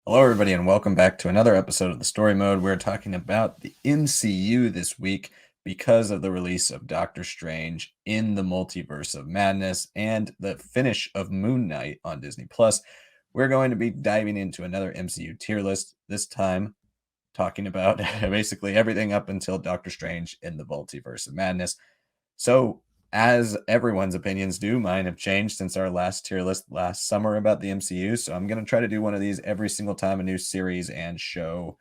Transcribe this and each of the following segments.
Hello, everybody, and welcome back to another episode of the Story Mode. We're talking about the MCU this week because of the release of Doctor Strange in the Multiverse of Madness and the finish of Moon Knight on Disney Plus. We're going to be diving into another MCU tier list, this time talking about basically everything up until Doctor Strange in the Multiverse of Madness. So, as everyone's opinions do, mine have changed since our last tier list last summer about the MCU. So, I'm going to try to do one of these every single time a new series and show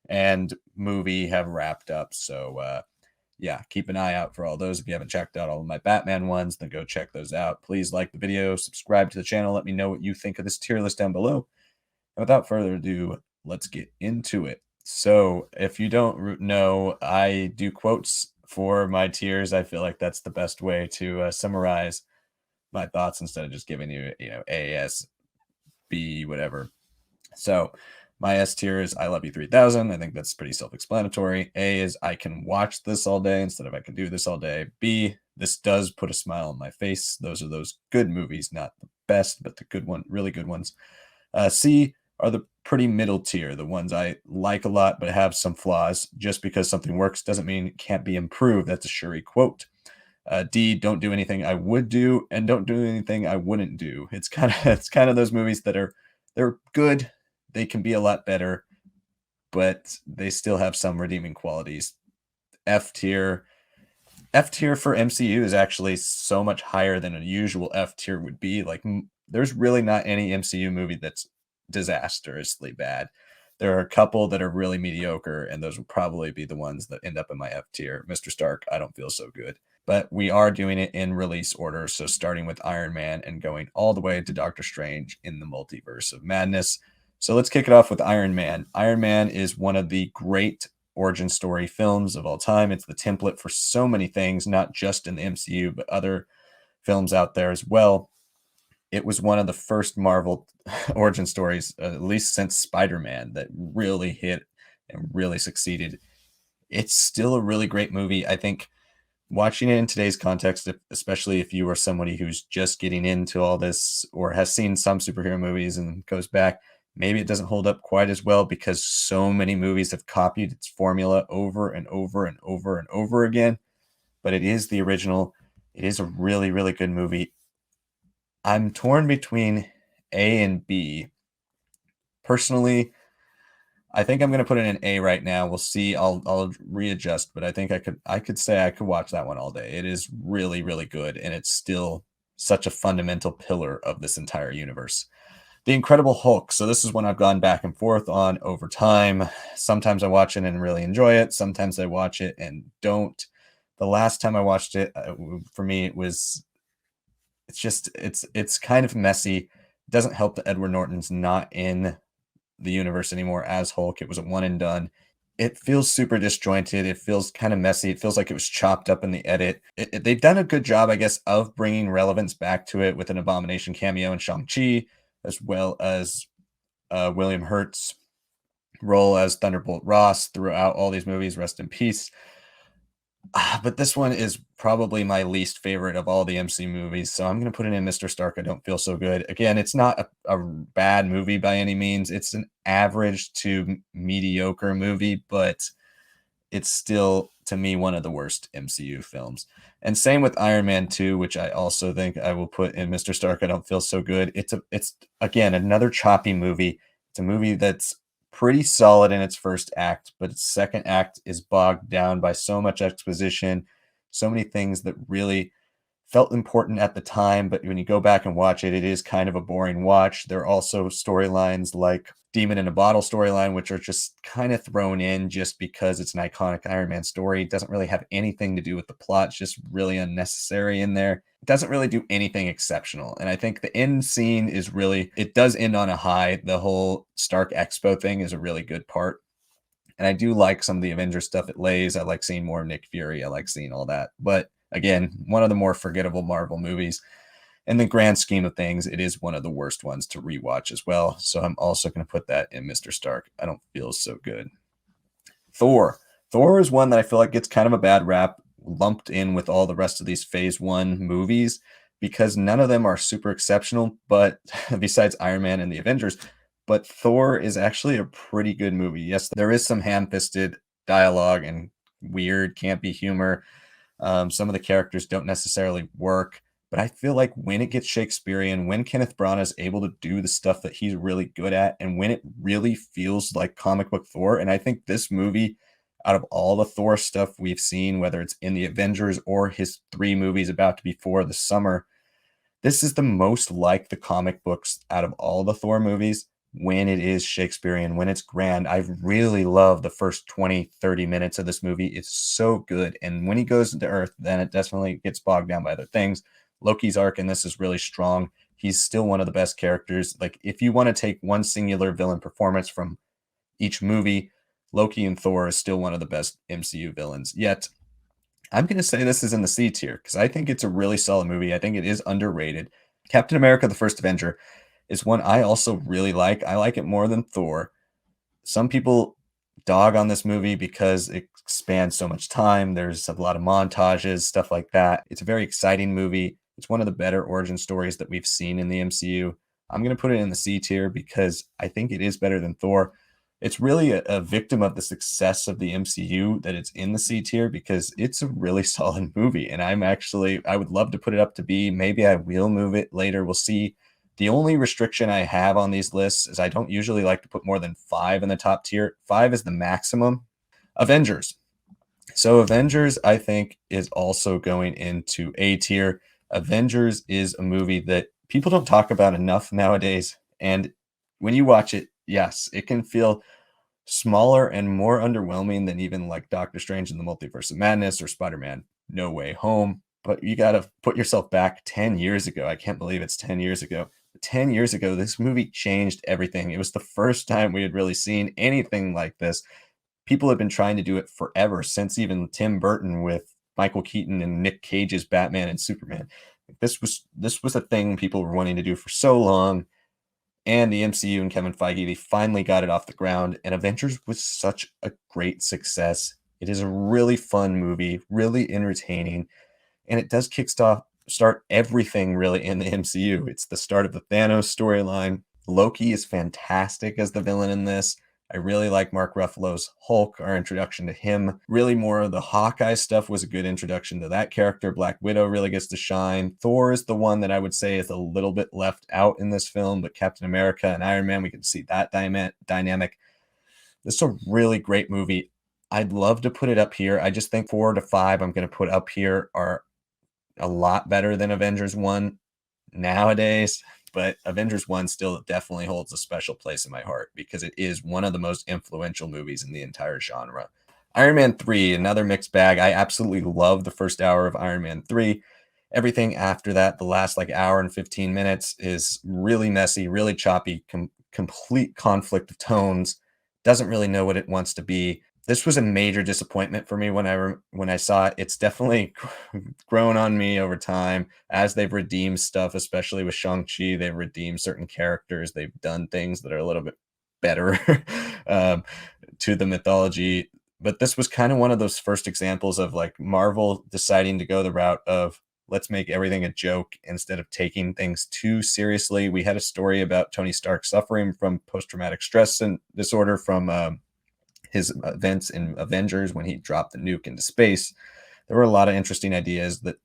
and movie have wrapped up. So, yeah, keep an eye out for all those. If you haven't checked out all of my Batman ones, then go check those out. Please like the video, subscribe to the channel. Let me know what you think of this tier list down below. And without further ado, let's get into it. So, if you don't know, I do quotes for my tiers. I feel like that's the best way to summarize my thoughts instead of just giving you, A, S, B, whatever. So, my S tier is I love you 3000. I think that's pretty self-explanatory. A is I can watch this all day instead of I can do this all day. B, this does put a smile on my face. Those are those good movies, not the best, but the good one, really good ones. C are the pretty middle tier, the ones I like a lot but have some flaws. Just because something works doesn't mean it can't be improved. That's a Shuri quote. D, don't do anything I would do, and don't do anything I wouldn't do. It's kind of those movies that they're good. They can be a lot better, but they still have some redeeming qualities. F tier. F tier for MCU is actually so much higher than a usual F tier would be. Like, there's really not any MCU movie that's disastrously bad. There are a couple that are really mediocre, and those will probably be the ones that end up in my F tier. Mr. Stark, I don't feel so good. But we are doing it in release order, so starting with Iron Man and going all the way to Doctor Strange in the Multiverse of Madness. So let's kick it off with Iron Man. Iron Man is one of the great origin story films of all time. It's the template for so many things, not just in the MCU, but other films out there as well. It was one of the first Marvel origin stories, at least since Spider-Man, that really hit and really succeeded. It's still a really great movie. I think watching it in today's context, especially if you are somebody who's just getting into all this or has seen some superhero movies and goes back, maybe it doesn't hold up quite as well because so many movies have copied its formula over and over and over and over again. But it is the original. It is a really, really good movie. I'm torn between A and B. Personally, I think I'm going to put it in A right now. We'll see. I'll readjust, but I think I could say I could watch that one all day. It is really, really good, and it's still such a fundamental pillar of this entire universe. The Incredible Hulk. So this is one I've gone back and forth on over time. Sometimes I watch it and really enjoy it. Sometimes I watch it and don't. The last time I watched it, for me, it's kind of messy. It doesn't help that Edward Norton's not in the universe anymore as Hulk. It was a one and done. It feels super disjointed. It feels kind of messy. It feels like it was chopped up in the edit. They've done a good job, I guess, of bringing relevance back to it with an Abomination cameo in Shang-Chi, as well as William Hurt's role as Thunderbolt Ross throughout all these movies. Rest in peace. But this one is probably my least favorite of all the MC movies, so I'm going to put it in Mr. Stark. I don't feel so good. Again, it's not a bad movie by any means. It's an average to mediocre movie, but it's still, to me, one of the worst MCU films. And same with Iron Man 2, which I also think I will put in Mr. Stark. I don't feel so good. It's again another choppy movie. It's a movie that's pretty solid in its first act, but its second act is bogged down by so much exposition, so many things that really felt important at the time, but when you go back and watch it, it is kind of a boring watch. There are also storylines like Demon in a Bottle storyline, which are just kind of thrown in just because it's an iconic Iron Man story. It doesn't really have anything to do with the plot. It's just really unnecessary in there. It doesn't really do anything exceptional. And I think the end scene is really, it does end on a high. The whole Stark Expo thing is a really good part. And I do like some of the Avengers stuff it lays. I like seeing more of Nick Fury. I like seeing all that. But again, one of the more forgettable Marvel movies. In the grand scheme of things, it is one of the worst ones to rewatch as well. So I'm also going to put that in Mr. Stark. I don't feel so good. Thor. Thor is one that I feel like gets kind of a bad rap lumped in with all the rest of these phase one movies because none of them are super exceptional. But besides Iron Man and the Avengers, but Thor is actually a pretty good movie. Yes, there is some ham-fisted dialogue and weird, campy humor. Some of the characters don't necessarily work, but I feel like when it gets Shakespearean, when Kenneth Branagh is able to do the stuff that he's really good at, and when it really feels like comic book Thor, and I think this movie, out of all the Thor stuff we've seen, whether it's in the Avengers or his 3 movies about to be 4 this summer, this is the most like the comic books out of all the Thor movies when it is Shakespearean, when it's grand. I really love the first 20, 30 minutes of this movie. It's so good. And when he goes into Earth, then it definitely gets bogged down by other things. Loki's arc in this is really strong. He's still one of the best characters. Like, if you want to take one singular villain performance from each movie, Loki and Thor is still one of the best MCU villains. Yet, I'm going to say this is in the C tier because I think it's a really solid movie. I think it is underrated. Captain America: The First Avenger is one I also really like. I like it more than Thor. Some people dog on this movie because it spans so much time. There's a lot of montages, stuff like that. It's a very exciting movie. It's one of the better origin stories that we've seen in the MCU. I'm going to put it in the C tier because I think it is better than Thor. It's really a victim of the success of the MCU that it's in the C tier because it's a really solid movie. And I would love to put it up to B. Maybe I will move it later. We'll see. The only restriction I have on these lists is I don't usually like to put more than 5 in the top tier. 5 is the maximum. Avengers. So Avengers, I think, is also going into A tier. Avengers is a movie that people don't talk about enough nowadays. And when you watch it, yes, it can feel smaller and more underwhelming than even like Doctor Strange in the Multiverse of Madness or Spider-Man No Way Home. But you got to put yourself back 10 years ago. I can't believe it's 10 years ago. 10 years ago, this movie changed everything. It was the first time we had really seen anything like this. People have been trying to do it forever, since even Tim Burton with Michael Keaton and Nick Cage's Batman and Superman. This was a thing people were wanting to do for so long, and the MCU and Kevin Feige, they finally got it off the ground, and Avengers was such a great success. It is a really fun movie, really entertaining, and it does start everything really in the MCU. It's the start of the Thanos storyline. Loki is fantastic as the villain in this. I really like Mark Ruffalo's Hulk, our introduction to him. Really, more of the Hawkeye stuff was a good introduction to that character. Black Widow really gets to shine. Thor is the one that I would say is a little bit left out in this film, but Captain America and Iron Man, we can see that dynamic. This is a really great movie. I'd love to put it up here. I just think 4 to 5 I'm going to put up here are a lot better than Avengers 1 nowadays, but Avengers 1 still definitely holds a special place in my heart because it is one of the most influential movies in the entire genre. Iron Man 3, another mixed bag. I absolutely love the first hour of Iron Man 3. Everything after that, the last like hour and 15 minutes, is really messy, really choppy, complete conflict of tones, doesn't really know what it wants to be. This was a major disappointment for me when I saw it. It's definitely grown on me over time as they've redeemed stuff, especially with Shang-Chi. They've redeemed certain characters. They've done things that are a little bit better um, to the mythology. But this was kind of one of those first examples of like Marvel deciding to go the route of let's make everything a joke instead of taking things too seriously. We had a story about Tony Stark suffering from post-traumatic stress and disorder from his events in Avengers when he dropped the nuke into space. There were a lot of interesting ideas that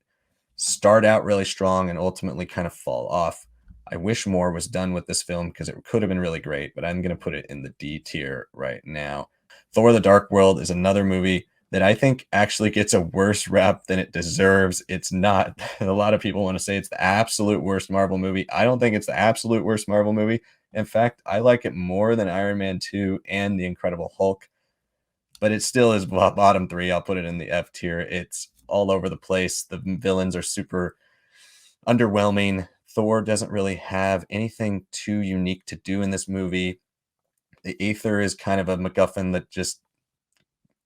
start out really strong and ultimately kind of fall off. I wish more was done with this film because it could have been really great, but I'm going to put it in the D tier right now. Thor: The Dark World is another movie that I think actually gets a worse rap than it deserves. It's not. A lot of people want to say it's the absolute worst Marvel movie. I don't think it's the absolute worst Marvel movie. In fact, I like it more than Iron Man 2 and The Incredible Hulk, but it still is bottom 3. I'll put it in the F tier. It's all over the place. The villains are super underwhelming. Thor doesn't really have anything too unique to do in this movie. The Aether is kind of a MacGuffin that just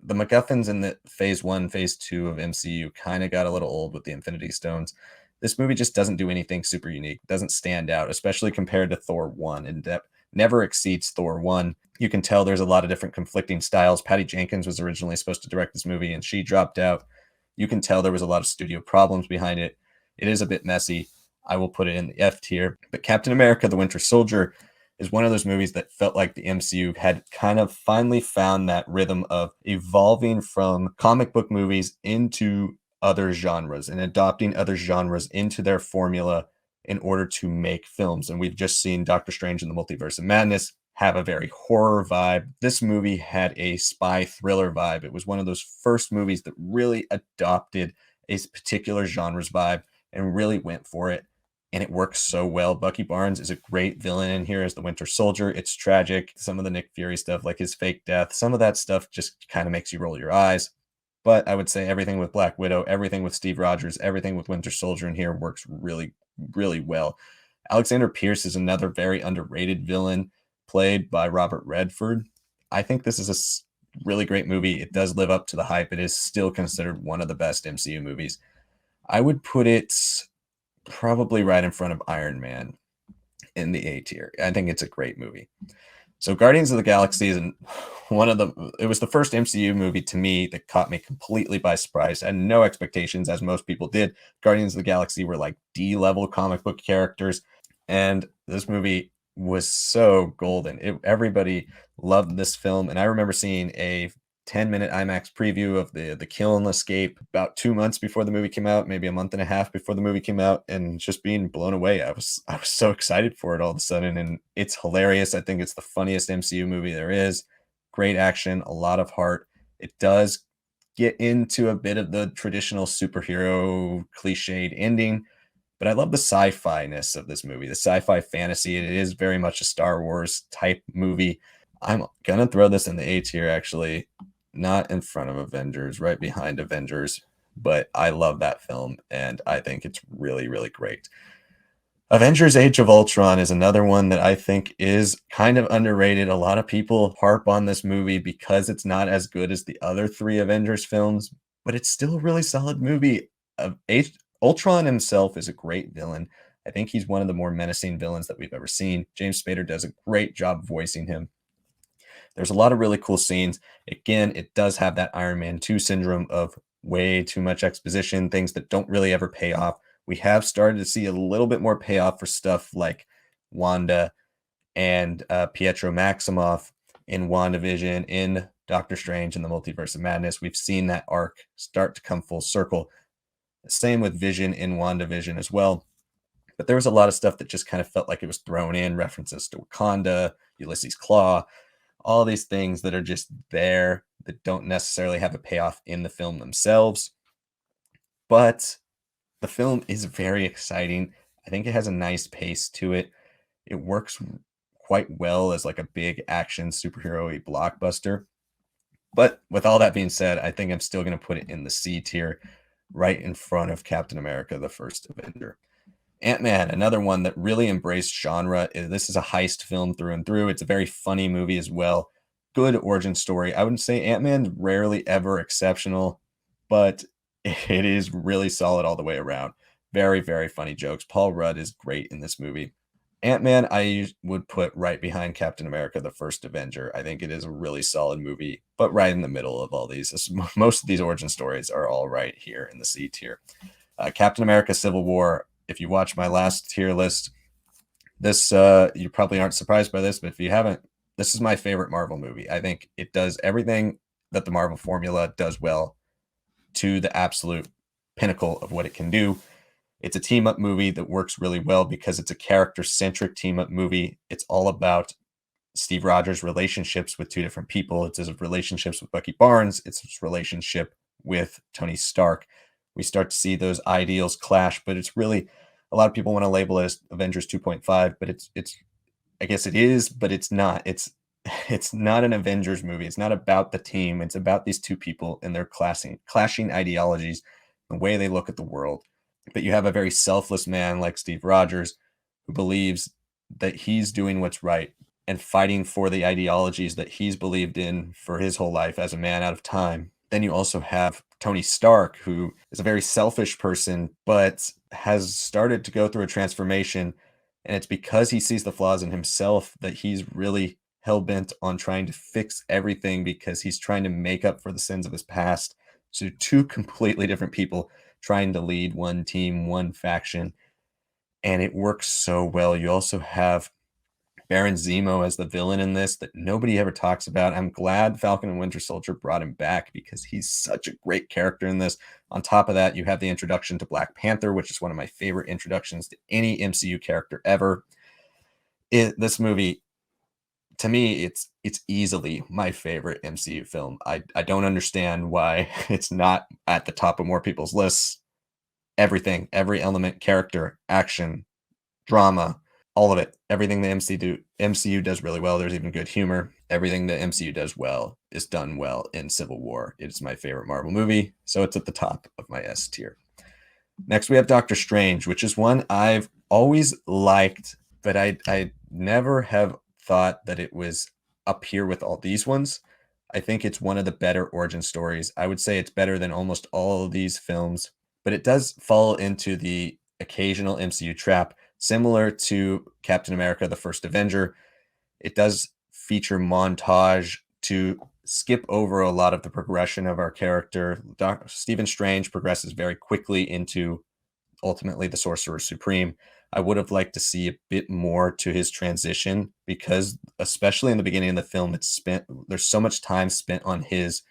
the MacGuffins in the phase 1, phase 2 of MCU kind of got a little old with the Infinity Stones. This movie just doesn't do anything super unique, doesn't stand out, especially compared to Thor 1 in depth. Never exceeds Thor 1. You can tell there's a lot of different conflicting styles. Patty Jenkins was originally supposed to direct this movie and she dropped out. You can tell there was a lot of studio problems behind it. It is a bit messy. I will put it in the F tier. But Captain America: The Winter Soldier is one of those movies that felt like the MCU had kind of finally found that rhythm of evolving from comic book movies into other genres and adopting other genres into their formula in order to make films. And we've just seen Doctor Strange in the Multiverse of Madness have a very horror vibe. This movie had a spy thriller vibe. It was one of those first movies that really adopted a particular genre's vibe and really went for it. And it works so well. Bucky Barnes is a great villain in here as the Winter Soldier. It's tragic. Some of the Nick Fury stuff, like his fake death, some of that stuff just kind of makes you roll your eyes. But I would say everything with Black Widow, everything with Steve Rogers, everything with Winter Soldier in here works really, really well. Alexander Pierce is another very underrated villain played by Robert Redford. I think this is a really great movie. It does live up to the hype. It is still considered one of the best MCU movies. I would put it probably right in front of Iron Man in the A tier. I think it's a great movie. So Guardians of the Galaxy is it was the first MCU movie to me that caught me completely by surprise. I had no expectations, as most people did. Guardians of the Galaxy were like D-level comic book characters, and this movie was so golden. Everybody loved this film, and I remember seeing a 10-minute IMAX preview of the kill and escape about 2 months before the movie came out, maybe a month and a half before the movie came out, and just being blown away. I was so excited for it all of a sudden, and it's hilarious. I think it's the funniest MCU movie there is. Great action, a lot of heart. It does get into a bit of the traditional superhero cliched ending, but I love the sci-fi-ness of this movie, the sci-fi fantasy. It is very much a Star Wars type movie. I'm gonna throw this in the A tier, actually, not in front of Avengers, right behind Avengers, but I love that film, and I think it's really, really great. Avengers Age of Ultron is another one that I think is kind of underrated. A lot of people harp on this movie because it's not as good as the other three Avengers films, but it's still a really solid movie. Ultron himself is a great villain. I think he's one of the more menacing villains that we've ever seen. James Spader does a great job voicing him. There's a lot of really cool scenes. Again, it does have that Iron Man 2 syndrome of way too much exposition, things that don't really ever pay off. We have started to see a little bit more payoff for stuff like Wanda and Pietro Maximoff in WandaVision, in Doctor Strange, and the Multiverse of Madness. We've seen that arc start to come full circle. Same with Vision in WandaVision as well. But there was a lot of stuff that just kind of felt like it was thrown in, references to Wakanda, Ulysses Claw, all these things that are just there that don't necessarily have a payoff in the film themselves. But the film is very exciting. I think it has a nice pace to it. It works quite well as like a big action superhero-y blockbuster. But with all that being said, I think I'm still going to put it in the C tier, right in front of Captain America, the First Avenger. Ant-Man, another one that really embraced genre. This is a heist film through and through. It's a very funny movie as well. Good origin story. I wouldn't say Ant-Man's rarely ever exceptional, but it is really solid all the way around. Very, very funny jokes. Paul Rudd is great in this movie. Ant-Man, I would put right behind Captain America, the First Avenger. I think it is a really solid movie, but right in the middle of all these. Most of these origin stories are all right here in the C tier. Captain America Civil War, if you watch my last tier list, this you probably aren't surprised by this, but if you haven't, this is my favorite Marvel movie. I think it does everything that the Marvel formula does well to the absolute pinnacle of what it can do. It's a team-up movie that works really well because it's a character-centric team-up movie. It's all about Steve Rogers' relationships with two different people. It's his relationships with Bucky Barnes. It's his relationship with Tony Stark. We start to see those ideals clash, but it's really, a lot of people want to label it as Avengers 2.5, but it's I guess it is, but it's not. It's not an Avengers movie. It's not about the team. It's about these two people and their clashing ideologies, the way they look at the world. But you have a very selfless man like Steve Rogers who believes that he's doing what's right and fighting for the ideologies that he's believed in for his whole life as a man out of time. Then you also have Tony Stark, who is a very selfish person, but has started to go through a transformation. And it's because he sees the flaws in himself that he's really hell-bent on trying to fix everything because he's trying to make up for the sins of his past. So two completely different people trying to lead one team, one faction. And it works so well. You also have Baron Zemo as the villain in this that nobody ever talks about. I'm glad Falcon and Winter Soldier brought him back because he's such a great character in this. On top of that, you have the introduction to Black Panther, which is one of my favorite introductions to any MCU character ever. This movie, to me, it's easily my favorite MCU film. I don't understand why it's not at the top of more people's lists. Everything, every element, character, action, drama, all of it. Everything the MCU does really well. There's even good humor. Everything the MCU does well is done well in Civil War. It's my favorite Marvel movie, so it's at the top of my S tier. Next, we have Doctor Strange, which is one I've always liked, but I never have thought that it was up here with all these ones. I think it's one of the better origin stories. I would say it's better than almost all of these films, but it does fall into the occasional MCU trap, similar to Captain America, the first Avenger. It does feature montage to skip over a lot of the progression of our character. Stephen Strange progresses very quickly into ultimately the Sorcerer Supreme. I would have liked to see a bit more to his transition because, especially in the beginning of the film, there's so much time spent on his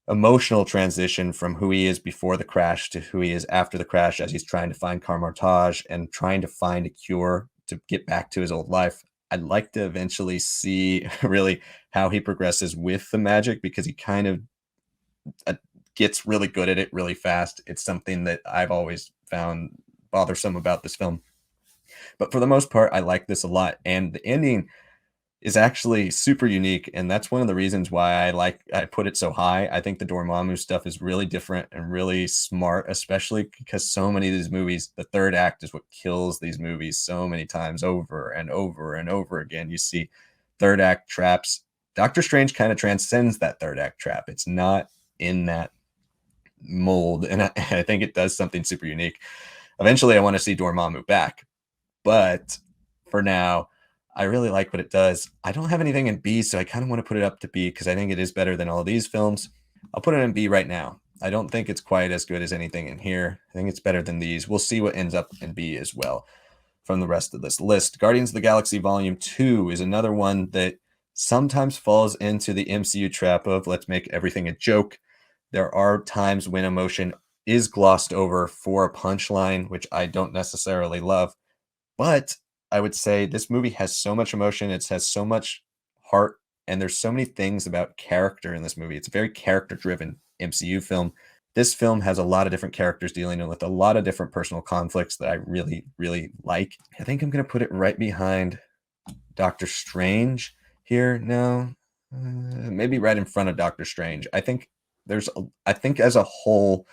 emotional transition from who he is before the crash to who he is after the crash as he's trying to find Kamar-Taj and trying to find a cure to get back to his old life. I'd like to eventually see really how he progresses with the magic because he kind of gets really good at it really fast. It's something that I've always found bothersome about this film. But for the most part, I like this a lot. And the ending is actually super unique, and that's one of the reasons why I put it so high. I think the Dormammu stuff is really different and really smart, especially because so many of these movies, the third act is what kills these movies so many times over and over and over again. You see third act traps. Doctor Strange kind of transcends that third act trap. It's not in that mold, and I think it does something super unique. Eventually, I want to see Dormammu back, but for now, I really like what it does. I don't have anything in B, so I kind of want to put it up to B because I think it is better than all of these films. I'll put it in B right now. I don't think it's quite as good as anything in here. I think it's better than these. We'll see what ends up in B as well from the rest of this list. Guardians of the Galaxy Volume 2 is another one that sometimes falls into the MCU trap of let's make everything a joke. There are times when emotion is glossed over for a punchline, which I don't necessarily love. But I would say this movie has so much emotion. It has so much heart, and there's so many things about character in this movie. It's a very character-driven MCU film. This film has a lot of different characters dealing with a lot of different personal conflicts that I really, really like. I think I'm going to put it right behind Doctor Strange here. No, maybe right in front of Doctor Strange. I think as a whole,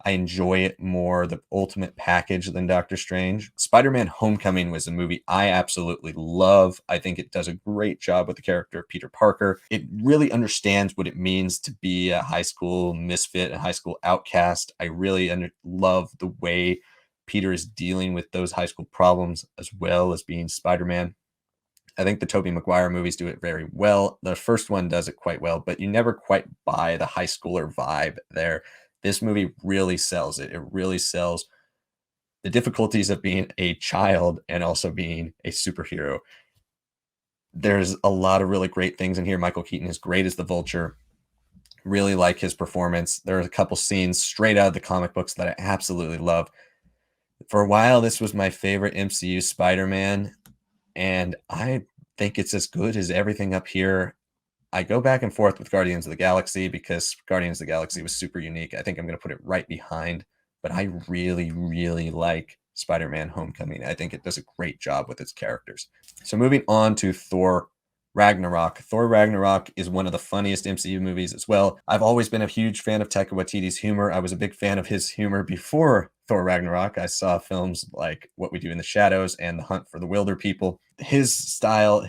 I enjoy it more, the ultimate package, than Doctor Strange. Spider-Man Homecoming was a movie I absolutely love. I think it does a great job with the character of Peter Parker. It really understands what it means to be a high school misfit, a high school outcast. I really love the way Peter is dealing with those high school problems as well as being Spider-Man. I think the Tobey Maguire movies do it very well. The first one does it quite well, but you never quite buy the high schooler vibe there. This movie really sells it. It really sells the difficulties of being a child and also being a superhero. There's a lot of really great things in here. Michael Keaton is great as the Vulture. Really like his performance. There are a couple scenes straight out of the comic books that I absolutely love. For a while, this was my favorite MCU Spider-Man, and I think it's as good as everything up here. I go back and forth with Guardians of the Galaxy because Guardians of the Galaxy was super unique. I think I'm going to put it right behind, but I really, really like Spider-Man Homecoming. I think it does a great job with its characters. So moving on to Thor Ragnarok. Thor Ragnarok is one of the funniest MCU movies as well. I've always been a huge fan of Taika Waititi's humor. I was a big fan of his humor before Thor Ragnarok. I saw films like What We Do in the Shadows and The Hunt for the Wilder People. His style,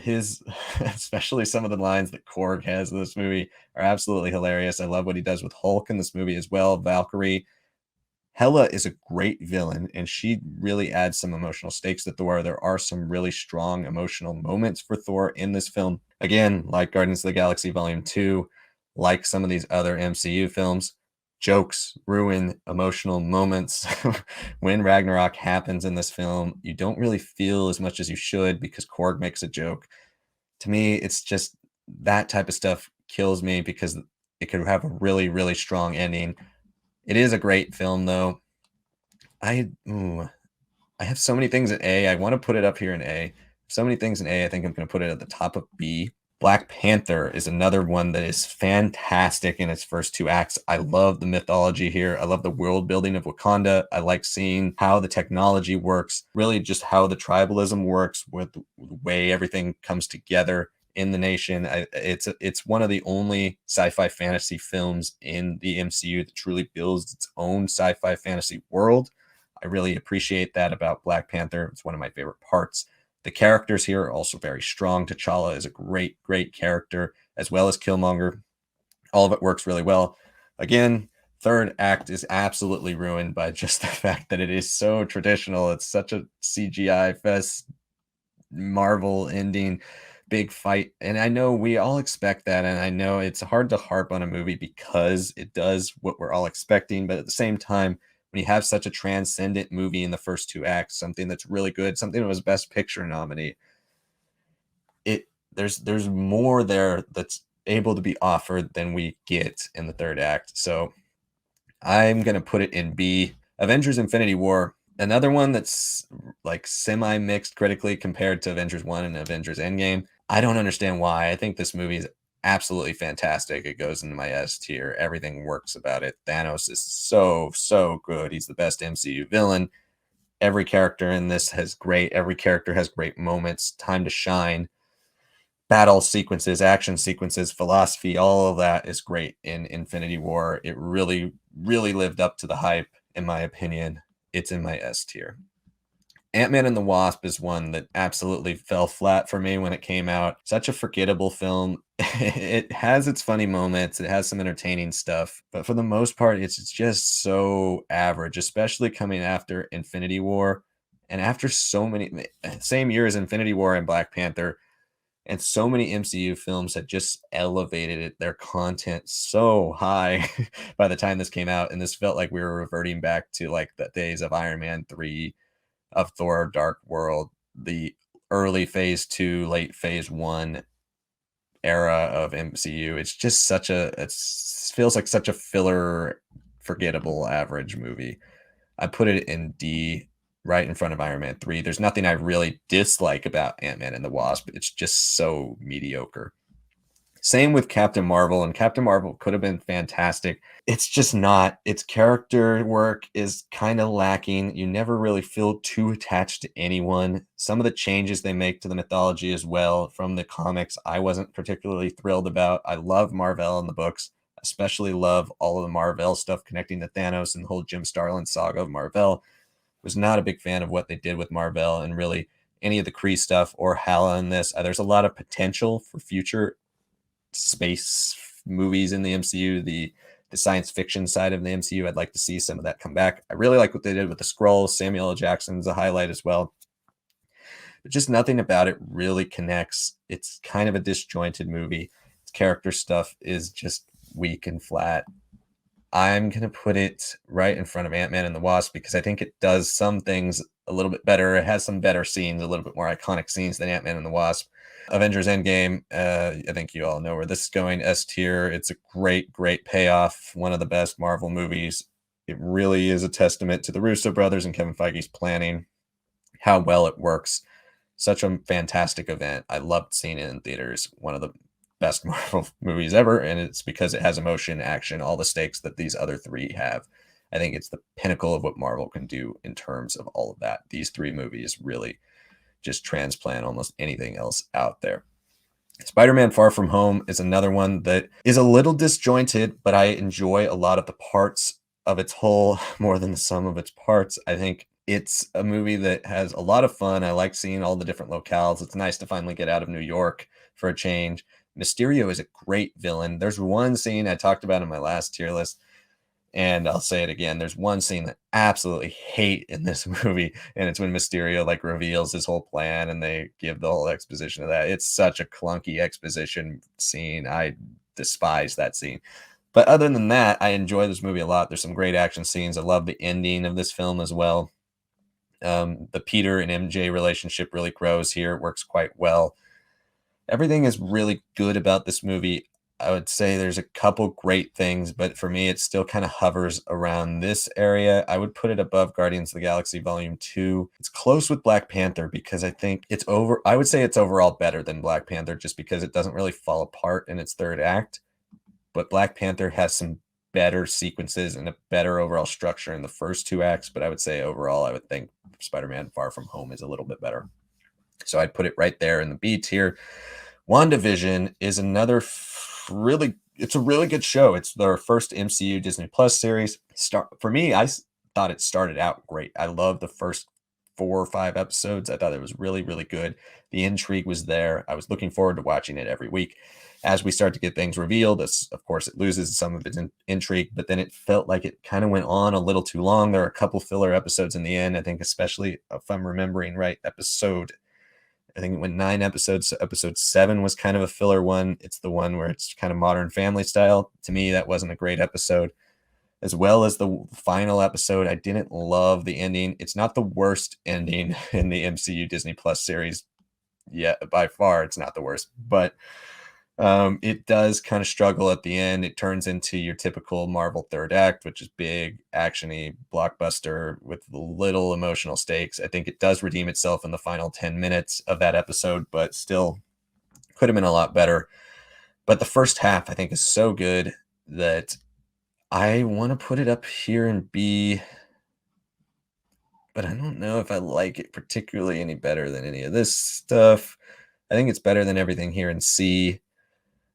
especially some of the lines that Korg has in this movie are absolutely hilarious. I love what he does with Hulk in this movie as well. Valkyrie. Hela is a great villain, and she really adds some emotional stakes to Thor. There are some really strong emotional moments for Thor in this film. Again, like Guardians of the Galaxy Volume 2, like some of these other MCU films, jokes ruin emotional moments. When Ragnarok happens in this film, you don't really feel as much as you should because Korg makes a joke. To me, it's just that type of stuff kills me because it could have a really, really strong ending. It is a great film, though. I have so many things at A. I want to put it up here in A. So many things in A. I think I'm going to put it at the top of B. Black Panther is another one that is fantastic in its first two acts. I love the mythology here. I love the world building of Wakanda. I like seeing how the technology works, really just how the tribalism works with the way everything comes together in the nation. It's one of the only sci-fi fantasy films in the MCU that truly builds its own sci-fi fantasy world. I really appreciate that about Black Panther. It's one of my favorite parts. The characters here are also very strong. T'Challa is a great, great character, as well as Killmonger. All of it works really well. Again, third act is absolutely ruined by just the fact that it is so traditional. It's such a CGI fest, Marvel ending, big fight. And I know we all expect that. And I know it's hard to harp on a movie because it does what we're all expecting. But at the same time, when you have such a transcendent movie in the first two acts, something that's really good, something that was Best Picture nominee, there's more there that's able to be offered than we get in the third act. So I'm gonna put it in B. Avengers Infinity War, another one that's like semi-mixed critically compared to Avengers 1 and Avengers Endgame. I don't understand why. I think this movie is absolutely fantastic. It goes into my S tier. Everything works about it. Thanos is so good. He's the best MCU villain. Every character in this every character has great moments, time to shine. Battle sequences, action sequences, philosophy, all of that is great in Infinity War. It really, really lived up to the hype, in my opinion. It's in my S tier. Ant-Man and the Wasp is one that absolutely fell flat for me when it came out. Such a forgettable film. It has its funny moments, it has some entertaining stuff, but for the most part, it's just so average, especially coming after Infinity War and after so many same year as Infinity War and Black Panther. And so many MCU films had just elevated their content so high by the time this came out. And this felt like we were reverting back to like the days of Iron Man 3, of Thor Dark World, the early phase 2, late phase 1 era of MCU. It's just it feels like such a filler, forgettable, average movie. I put it in D, right in front of Iron Man 3. There's nothing I really dislike about Ant-Man and the Wasp. It's just so mediocre. Same with Captain Marvel, and Captain Marvel could have been fantastic. It's just not. Its character work is kind of lacking. You never really feel too attached to anyone. Some of the changes they make to the mythology as well from the comics, I wasn't particularly thrilled about. I love Marvel in the books, especially love all of the Marvel stuff connecting to Thanos and the whole Jim Starlin saga of Marvel. Was not a big fan of what they did with Marvel and really any of the Kree stuff or Hala in this. There's a lot of potential for future space movies in the MCU, the science fiction side of the MCU. I'd like to see some of that come back. I really like what they did with the Skrulls. Samuel L. Jackson's a highlight as well. But just nothing about it really connects. It's kind of a disjointed movie. Its character stuff is just weak and flat. I'm going to put it right in front of Ant-Man and the Wasp because I think it does some things a little bit better. It has some better scenes, a little bit more iconic scenes than Ant-Man and the Wasp. Avengers Endgame, I think you all know where this is going, S tier. It's a great, great payoff. One of the best Marvel movies. It really is a testament to the Russo brothers and Kevin Feige's planning, how well it works. Such a fantastic event. I loved seeing it in theaters. One of the best Marvel movies ever, and it's because it has emotion, action, all the stakes that these other three have. I think it's the pinnacle of what Marvel can do in terms of all of that. These three movies really just transplant almost anything else out there. Spider-Man Far From Home is another one that is a little disjointed, but I enjoy a lot of the parts of its whole more than the sum of its parts. I think it's a movie that has a lot of fun. I like seeing all the different locales. It's nice to finally get out of New York for a change. Mysterio is a great villain. There's one scene I talked about in my last tier list, and I'll say it again. There's one scene that I absolutely hate in this movie, and it's when Mysterio like reveals his whole plan and they give the whole exposition of that. It's such a clunky exposition scene. I despise that scene. But other than that, I enjoy this movie a lot. There's some great action scenes. I love the ending of this film as well. The Peter and MJ relationship really grows here. It works quite well. Everything is really good about this movie. I would say there's a couple great things, but for me, it still kind of hovers around this area. I would put it above Guardians of the Galaxy Volume 2. It's close with Black Panther because I think I would say it's overall better than Black Panther just because it doesn't really fall apart in its third act. But Black Panther has some better sequences and a better overall structure in the first two acts. But I would say overall, I would think Spider-Man Far From Home is a little bit better. So I'd put it right there in the B tier. WandaVision is it's a really good show. It's their first MCU Disney Plus series. For me, I thought it started out great. I loved the first 4 or 5 episodes. I thought it was really, really good. The intrigue was there. I was looking forward to watching it every week. As we start to get things revealed, of course, it loses some of its intrigue, but then it felt like it kind of went on a little too long. There are a couple filler episodes in the end. I think, especially if I'm remembering right, I think it went 9 episodes. So episode 7 was kind of a filler one. It's the one where it's kind of Modern Family style. To me, that wasn't a great episode. As well as the final episode, I didn't love the ending. It's not the worst ending in the MCU Disney Plus series yet. By far, it's not the worst. But it does kind of struggle at the end. It turns into your typical Marvel third act, which is big, actiony, blockbuster with little emotional stakes. I think it does redeem itself in the final 10 minutes of that episode, but still could have been a lot better. But the first half, I think, is so good that I want to put it up here in B, but I don't know if I like it particularly any better than any of this stuff. I think it's better than everything here in C.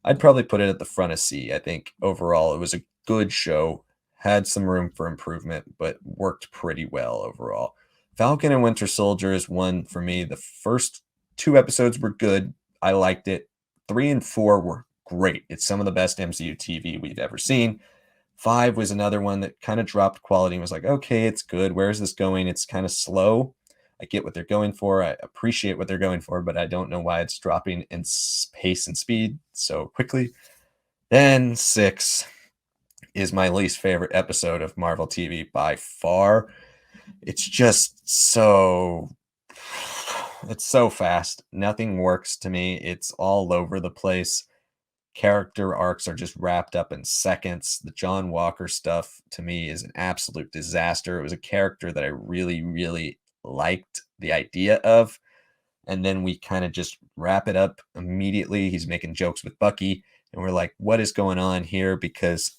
I'd probably put it at the front of C. I think overall it was a good show, had some room for improvement, but worked pretty well overall. Falcon and Winter Soldier is one for me. The first 2 episodes were good. I liked it. 3 and 4 were great. It's some of the best MCU TV we've ever seen. 5 was another one that kind of dropped quality and was like, okay, it's good. Where is this going? It's kind of slow. I get what they're going for. I appreciate what they're going for, but I don't know why it's dropping in pace and speed so quickly. Then 6 is my least favorite episode of Marvel TV by far. It's just it's so fast. Nothing works to me. It's all over the place. Character arcs are just wrapped up in seconds. The John Walker stuff to me is an absolute disaster. It was a character that I really, really liked the idea of. And then we kind of just wrap it up immediately. He's making jokes with Bucky. And we're like, what is going on here? Because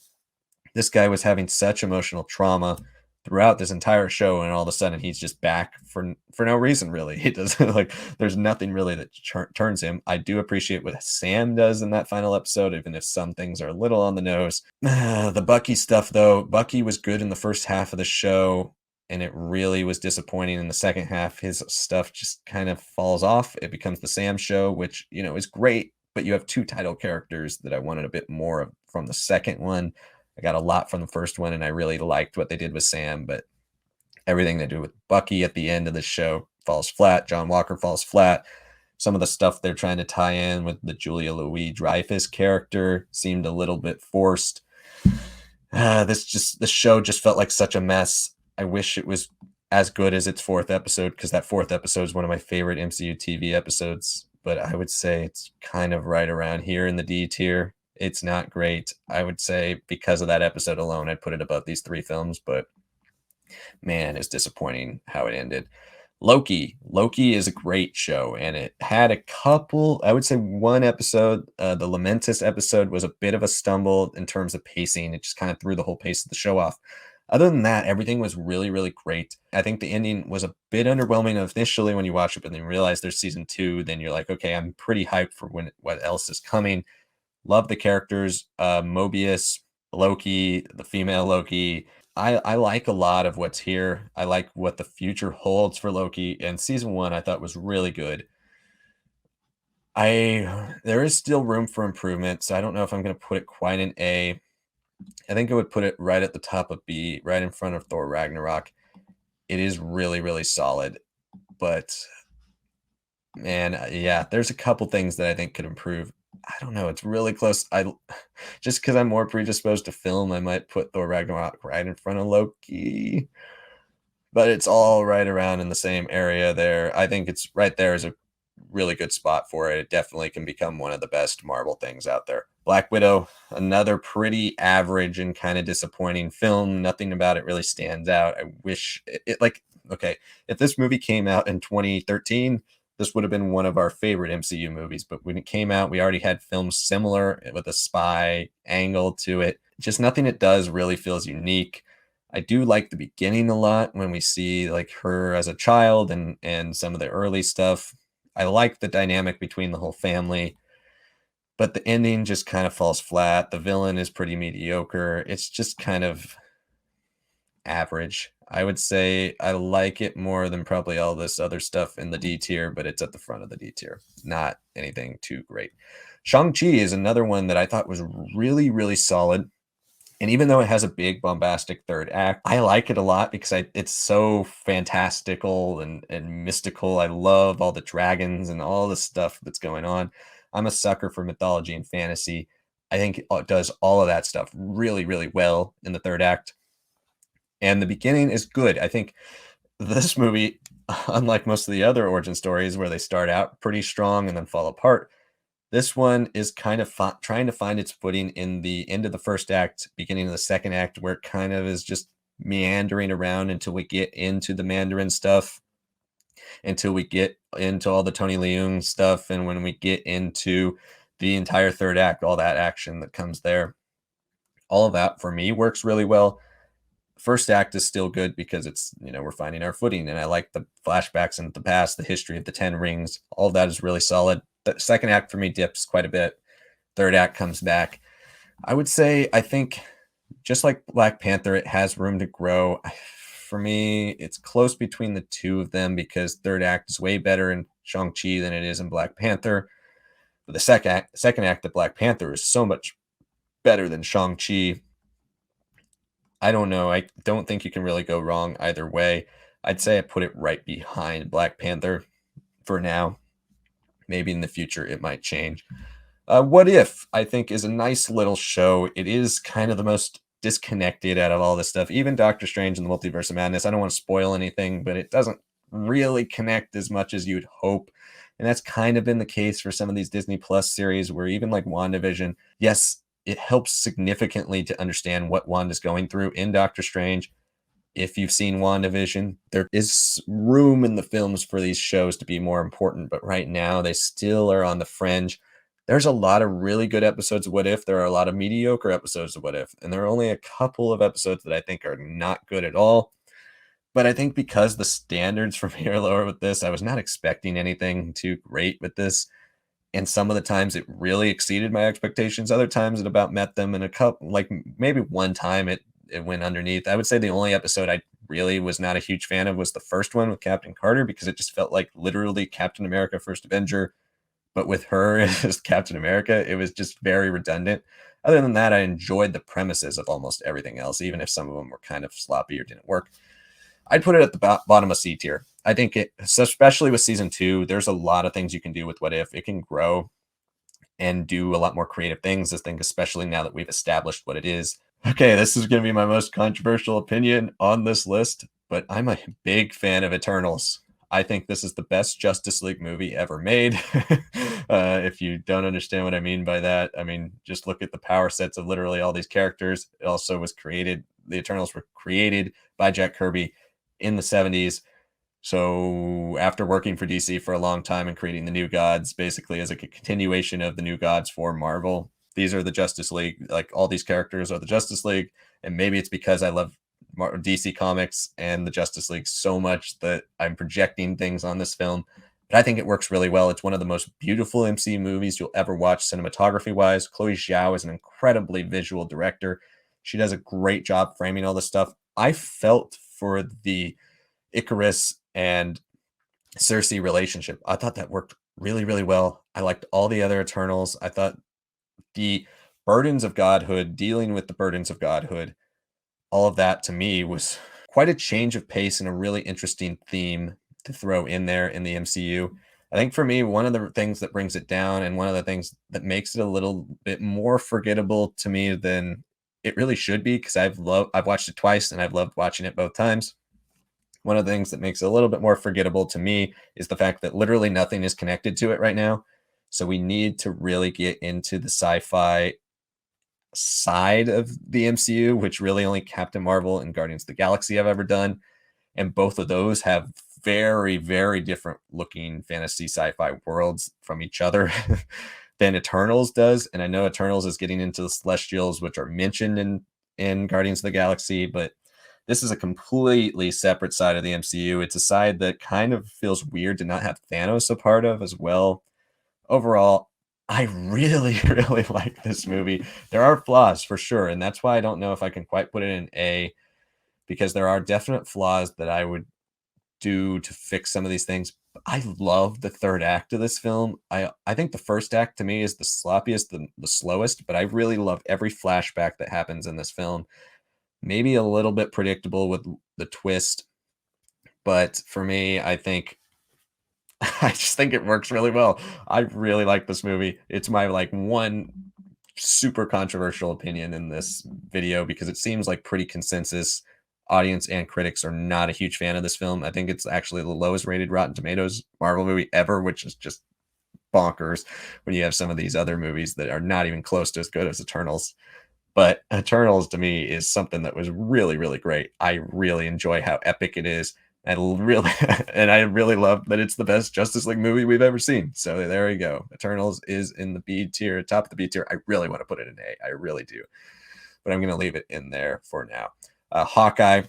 this guy was having such emotional trauma throughout this entire show, and all of a sudden he's just back for no reason really. He doesn't like there's nothing really that turns him. I do appreciate what Sam does in that final episode, even if some things are a little on the nose. The Bucky stuff though, Bucky was good in the first half of the show, and it really was disappointing in the second half. His stuff just kind of falls off. It becomes the Sam show, which is great, but you have 2 title characters that I wanted a bit more of from the second one. I got a lot from the first one, and I really liked what they did with Sam, but everything they do with Bucky at the end of the show falls flat. John Walker falls flat. Some of the stuff they're trying to tie in with the Julia Louis-Dreyfus character seemed a little bit forced. The show just felt like such a mess. I wish it was as good as its 4th episode, because that 4th episode is one of my favorite MCU TV episodes, but I would say it's kind of right around here in the D tier. It's not great. I would say because of that episode alone, I'd put it above these 3 films, but man, it's disappointing how it ended. Loki is a great show, and it had a couple, I would say one episode, the Lamentis episode was a bit of a stumble in terms of pacing. It just kind of threw the whole pace of the show off. Other than that, everything was really, really great. I think the ending was a bit underwhelming initially when you watch it, but then you realize there's season 2. Then you're like, okay, I'm pretty hyped for what else is coming. Love the characters, Mobius, Loki, the female Loki. I like a lot of what's here. I like what the future holds for Loki. And season 1 I thought was really good. There is still room for improvement, so I don't know if I'm going to put it quite in A. I think I would put it right at the top of B, right in front of Thor Ragnarok. It is really, really solid, but man, yeah, there's a couple things that I think could improve. I don't know, it's really close. Just because I'm more predisposed to film, I might put Thor Ragnarok right in front of Loki, but it's all right around in the same area there. I think it's right there is a really good spot for it. It definitely can become one of the best Marvel things out there. Black Widow, another pretty average and kind of disappointing film. Nothing about it really stands out. I wish it like okay, if this movie came out in 2013, this would have been one of our favorite MCU movies. But when it came out, we already had films similar with a spy angle to it. Just nothing it does really feels unique. I do like the beginning a lot when we see like her as a child and some of the early stuff. I like the dynamic between the whole family, but the ending just kind of falls flat. The villain is pretty mediocre. It's just kind of average. I would say I like it more than probably all this other stuff in the D tier, but it's at the front of the D tier. Not anything too great. Shang-Chi is another one that I thought was really, really solid. And even though it has a big bombastic third act, I like it a lot because it's so fantastical and mystical. I love all the dragons and all the stuff that's going on. I'm a sucker for mythology and fantasy. I think it does all of that stuff really, really well in the third act. And the beginning is good. I think this movie, unlike most of the other origin stories where they start out pretty strong and then fall apart, this one is kind of trying to find its footing in the end of the first act, beginning of the second act, where it kind of is just meandering around until we get into the Mandarin stuff, until we get into all the Tony Leung stuff, and when we get into the entire third act, all that action that comes there. All of that for me works really well. First act is still good because it's, we're finding our footing, and I like the flashbacks into the past, the history of the 10 rings. All of that is really solid. The second act for me dips quite a bit. Third act comes back. I would say I think just like Black Panther, it has room to grow. For me, it's close between the two of them because third act is way better in Shang-Chi than it is in Black Panther. But the second act of Black Panther is so much better than Shang-Chi. I don't know. I don't think you can really go wrong either way. I'd say I put it right behind Black Panther for now. Maybe in the future it might change. What If, I think, is a nice little show. It is kind of the most disconnected out of all this stuff. Even Doctor Strange and the Multiverse of Madness, I don't want to spoil anything, but it doesn't really connect as much as you'd hope. And that's kind of been the case for some of these Disney Plus series where even like WandaVision, yes, it helps significantly to understand what Wanda's going through in Doctor Strange. If you've seen WandaVision, there is room in the films for these shows to be more important, but right now they still are on the fringe. There's a lot of really good episodes of What If. There are a lot of mediocre episodes of What If, and there are only a couple of episodes that I think are not good at all. But I think because the standards for me are lower with this, I was not expecting anything too great with this. And some of the times it really exceeded my expectations. Other times it about met them, and a couple, like maybe one time it went underneath. I would say the only episode I really was not a huge fan of was the first one with Captain Carter because it just felt like literally Captain America First Avenger, but with her as Captain America, it was just very redundant. Other than that, I enjoyed the premises of almost everything else, even if some of them were kind of sloppy or didn't work. I'd put it at the bottom of C tier. I think it, especially with season 2, there's a lot of things you can do with What If. It can grow and do a lot more creative things. This thing, especially now that we've established what it is. Okay, this is going to be my most controversial opinion on this list, but I'm a big fan of Eternals. I think this is the best Justice League movie ever made. If you don't understand what I mean by that, I mean, just look at the power sets of literally all these characters. It also was created, the Eternals were created by Jack Kirby in the 70s. So after working for DC for a long time and creating the New Gods, basically as a continuation of the New Gods for Marvel, these are the Justice League. Like all these characters are the Justice League. And maybe it's because I love DC Comics and the Justice League so much that I'm projecting things on this film. But I think it works really well. It's one of the most beautiful MCU movies you'll ever watch cinematography-wise. Chloe Zhao is an incredibly visual director. She does a great job framing all this stuff. I felt for the Icarus and Cersei relationship. I thought that worked really, really well. I liked all the other Eternals. I thought the burdens of godhood, dealing with the burdens of godhood, all of that to me was quite a change of pace and a really interesting theme to throw in there in the MCU. I think for me, one of the things that brings it down and one of the things that makes it a little bit more forgettable to me than it really should be, because I've watched it twice and I've loved watching it both times. One of the things that makes it a little bit more forgettable to me is the fact that literally nothing is connected to it right now. So we need to really get into the sci-fi side of the MCU, which really only Captain Marvel and Guardians of the Galaxy have ever done. And both of those have very, very different looking fantasy sci-fi worlds from each other than Eternals does. And I know Eternals is getting into the Celestials, which are mentioned in Guardians of the Galaxy, but this is a completely separate side of the MCU. It's a side that kind of feels weird to not have Thanos a part of as well. Overall, I really, really like this movie. There are flaws for sure, and that's why I don't know if I can quite put it in A, because there are definite flaws that I would do to fix some of these things. I love the third act of this film. I think the first act to me is the sloppiest, the slowest, but I really love every flashback that happens in this film. Maybe a little bit predictable with the twist, but for me, I think I just think it works really well. I really like this movie. It's my like one super controversial opinion in this video because it seems like pretty consensus. Audience and critics are not a huge fan of this film. I think it's actually the lowest rated Rotten Tomatoes Marvel movie ever, which is just bonkers when you have some of these other movies that are not even close to as good as Eternals. But Eternals to me is something that was really, really great. I really enjoy how epic it is. And really, and I really love that it's the best Justice League movie we've ever seen. So there you go. Eternals is in the B tier, top of the B tier. I really want to put it in A. I really do. But I'm going to leave it in there for now. Hawkeye,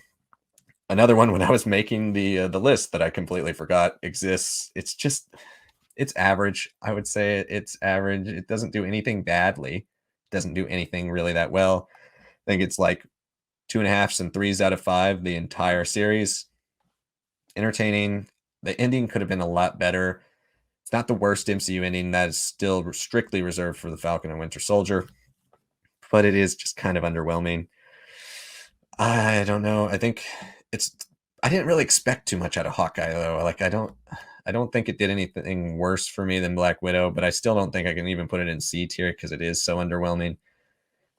another one when I was making the list that I completely forgot exists. It's average. I would say it's average. It doesn't do anything badly. It doesn't do anything really that well. I think it's like 2.5s and 3s out of 5 the entire series. Entertaining. The ending could have been a lot better. It's not the worst MCU ending. That is still strictly reserved for the Falcon and Winter Soldier, but it is just kind of underwhelming. I don't know. I think it's. I didn't really expect too much out of Hawkeye though. Like I don't think it did anything worse for me than Black Widow, but I still don't think I can even put it in C tier because it is so underwhelming.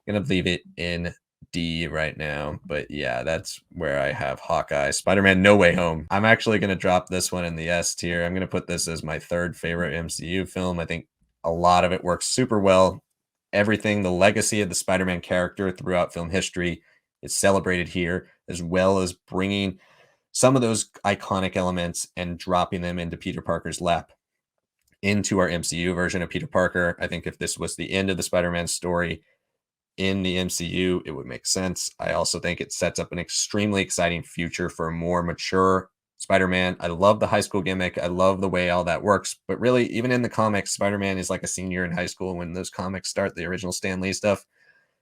I'm gonna leave it in D right now, but yeah, that's where I have Hawkeye. Spider-Man No Way Home. I'm actually gonna drop this one in the S tier. I'm gonna put this as my third favorite MCU film. I think a lot of it works super well. Everything, the legacy of the Spider-Man character throughout film history is celebrated here, as well as bringing some of those iconic elements and dropping them into Peter Parker's lap into our MCU version of Peter Parker. I think if this was the end of the Spider-Man story in the MCU, it would make sense. I also think it sets up an extremely exciting future for a more mature Spider-Man. I love the high school gimmick. I love the way all that works. But really, even in the comics, Spider-Man is like a senior in high school when those comics start, the original Stan Lee stuff.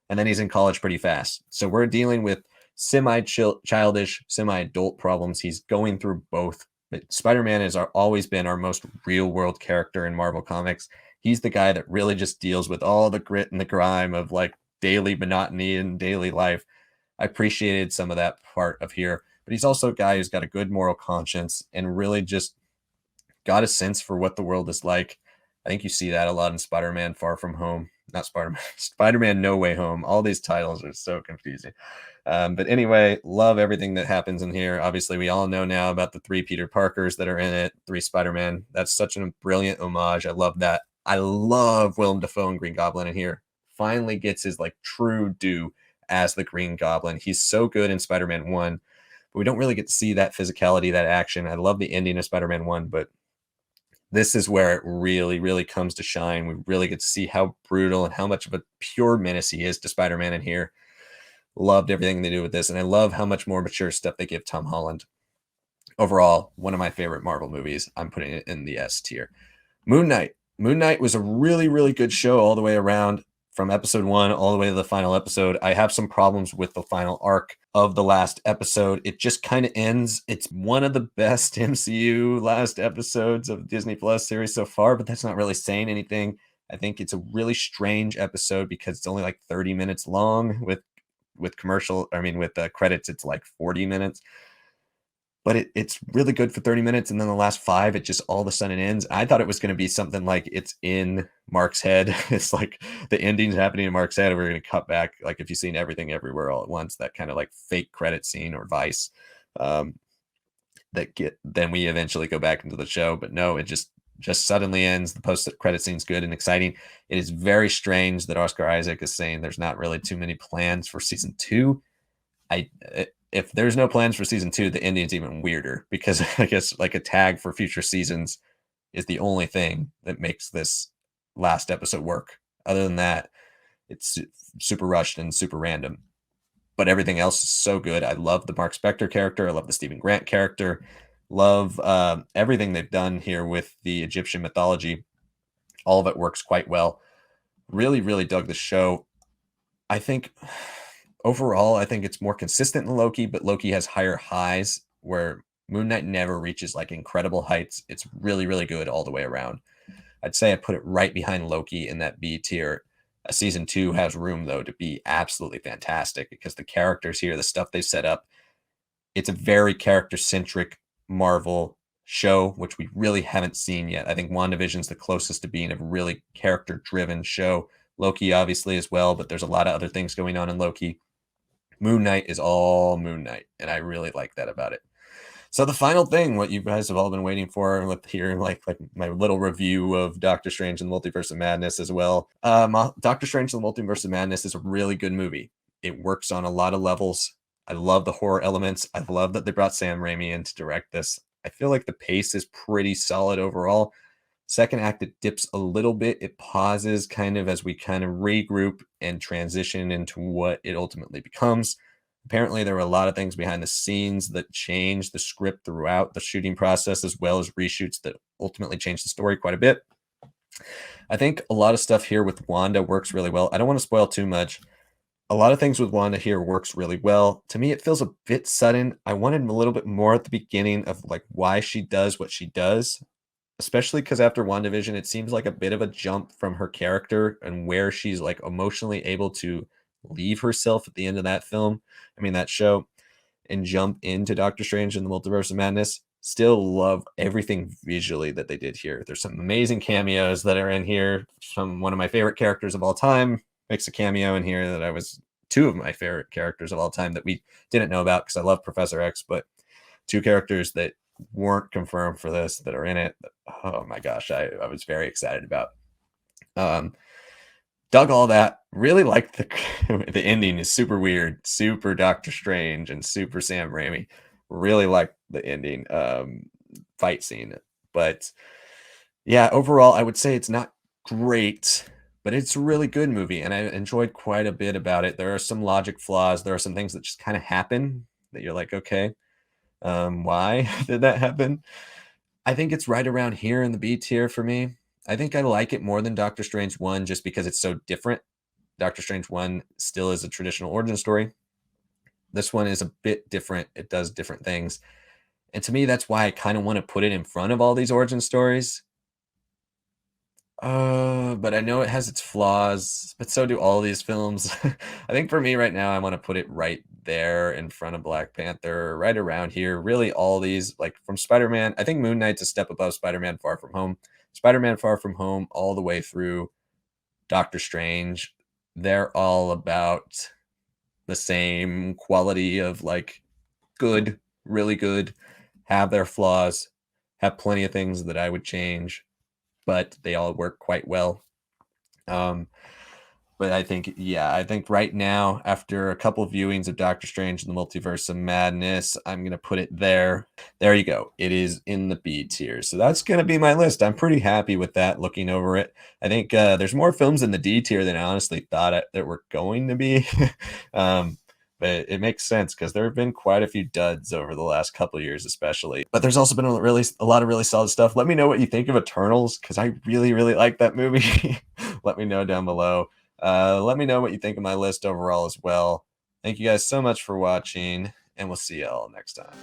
And then he's in college pretty fast. So we're dealing with semi-childish, semi-adult problems. He's going through both. But Spider-Man has always been our most real-world character in Marvel Comics. He's the guy that really just deals with all the grit and the grime of like daily monotony and daily life. I appreciated some of that part of here, but he's also a guy who's got a good moral conscience and really just got a sense for what the world is like. I think you see that a lot in Spider-Man Far From Home. Not Spider-Man, Spider-Man No Way Home. All these titles are so confusing. But anyway, love everything that happens in here. Obviously, we all know now about the 3 Peter Parkers that are in it, 3 Spider-Man. That's such a brilliant homage. I love that. I love Willem Dafoe and Green Goblin in here. Finally gets his like true due as the Green Goblin. He's so good in Spider-Man 1, but we don't really get to see that physicality, that action. I love the ending of Spider-Man 1, but this is where it really, really comes to shine. We really get to see how brutal and how much of a pure menace he is to Spider-Man in here. Loved everything they do with this, and I love how much more mature stuff they give Tom Holland. Overall, one of my favorite Marvel movies. I'm putting it in the S tier. Moon Knight. Moon Knight was a really, really good show all the way around from episode 1 all the way to the final episode. I have some problems with the final arc of the last episode. It just kind of ends. It's one of the best MCU last episodes of Disney Plus series so far, but that's not really saying anything. I think it's a really strange episode because it's only like 30 minutes long with credits it's like 40 minutes. but it's really good for 30 minutes, and then the last 5, it just all of a sudden ends. I thought it was gonna be something like it's in Mark's head. It's like the ending's happening in Mark's head, and we're gonna cut back, like, if you've seen Everything Everywhere All at Once, that kinda, like, fake credit scene or Vice, um, that get then we eventually go back into the show, but no, it just suddenly ends. The post-credit scene's good and exciting. It is very strange that Oscar Isaac is saying there's not really too many plans for season 2. If there's no plans for season 2, the ending's even weirder because I guess like a tag for future seasons is the only thing that makes this last episode work. Other than that, it's super rushed and super random. But everything else is so good. I love the Mark Spector character. I love the Stephen Grant character. Love everything they've done here with the Egyptian mythology. All of it works quite well. Really, really dug the show. I think overall, I think it's more consistent than Loki, but Loki has higher highs where Moon Knight never reaches like incredible heights. It's really, really good all the way around. I'd say I put it right behind Loki in that B tier. Season 2 has room though to be absolutely fantastic because the characters here, the stuff they set up, it's a very character centric Marvel show, which we really haven't seen yet. I think WandaVision's the closest to being a really character driven show. Loki, obviously, as well, but there's a lot of other things going on in Loki. Moon Knight is all Moon Knight, and I really like that about it. So the final thing, what you guys have all been waiting for, with hearing like my little review of Doctor Strange and the Multiverse of Madness as well. Doctor Strange and the Multiverse of Madness is a really good movie. It works on a lot of levels. I love the horror elements. I love that they brought Sam Raimi in to direct this. I feel like the pace is pretty solid overall. Second act, it dips a little bit. It pauses kind of as we kind of regroup and transition into what it ultimately becomes. Apparently, there were a lot of things behind the scenes that changed the script throughout the shooting process, as well as reshoots that ultimately changed the story quite a bit. I think a lot of stuff here with Wanda works really well. I don't want to spoil too much. A lot of things with Wanda here works really well. To me, it feels a bit sudden. I wanted a little bit more at the beginning of like why she does what she does, especially because after WandaVision, it seems like a bit of a jump from her character and where she's like emotionally able to leave herself at the end of that film. I mean, that show, and jump into Doctor Strange and the Multiverse of Madness. Still love everything visually that they did here. There's some amazing cameos that are in here. One of my favorite characters of all time makes a cameo in here that I was two of my favorite characters of all time that we didn't know about because I love Professor X, but two characters that weren't confirmed for this that are in it. Oh my gosh, I was very excited about. Dug all that. Really liked the the ending is super weird, super Doctor Strange and super Sam Raimi. Really liked the ending fight scene. But yeah, overall, I would say it's not great, but it's a really good movie, and I enjoyed quite a bit about it. There are some logic flaws. There are some things that just kind of happen that you're like, okay, why did that happen? I think it's right around here in the B tier for me. I think I like it more than Doctor Strange 1 just because it's so different. Doctor Strange 1 still is a traditional origin story. This one is a bit different. It does different things. And to me, that's why I kind of want to put it in front of all these origin stories. But I know it has its flaws, but so do all these films. I think for me right now, I want to put it right there in front of Black Panther, right around here. Really, all these, like from Spider-Man, I think Moon Knight's a step above Spider-Man Far From Home. Spider-Man Far From Home, all the way through Doctor Strange, they're all about the same quality of like good, really good, have their flaws, have plenty of things that I would change, but they all work quite well. Um, but I think, yeah, I think right now, after a couple of viewings of Doctor Strange and the Multiverse of Madness, I'm going to put it there. There you go. It is in the B tier. So that's going to be my list. I'm pretty happy with that looking over it. I think there's more films in the D tier than I honestly thought there were going to be. um, but it makes sense because there have been quite a few duds over the last couple of years, especially. But there's also been a lot of really solid stuff. Let me know what you think of Eternals because I really, really like that movie. Let me know down below. Let me know what you think of my list overall as well. Thank you guys so much for watching, and we'll see y'all next time.